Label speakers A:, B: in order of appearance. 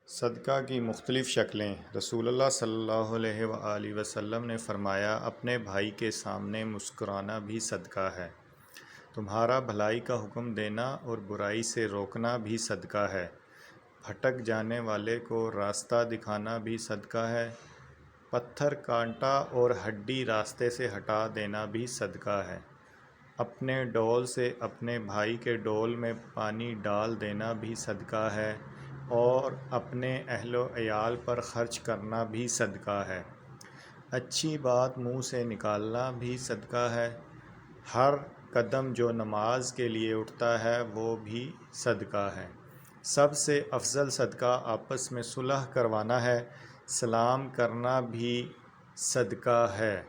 A: صدقہ کی مختلف شکلیں۔ رسول اللہ صلی اللہ علیہ وآلہ وسلم نے فرمایا، اپنے بھائی کے سامنے مسکرانا بھی صدقہ ہے۔ تمہارا بھلائی کا حکم دینا اور برائی سے روکنا بھی صدقہ ہے۔ بھٹک جانے والے کو راستہ دکھانا بھی صدقہ ہے۔ پتھر، کانٹا اور ہڈی راستے سے ہٹا دینا بھی صدقہ ہے۔ اپنے ڈول سے اپنے بھائی کے ڈول میں پانی ڈال دینا بھی صدقہ ہے، اور اپنے اہل و عیال پر خرچ کرنا بھی صدقہ ہے۔ اچھی بات منہ سے نکالنا بھی صدقہ ہے۔ ہر قدم جو نماز کے لیے اٹھتا ہے وہ بھی صدقہ ہے۔ سب سے افضل صدقہ آپس میں صلح کروانا ہے۔ سلام کرنا بھی صدقہ ہے۔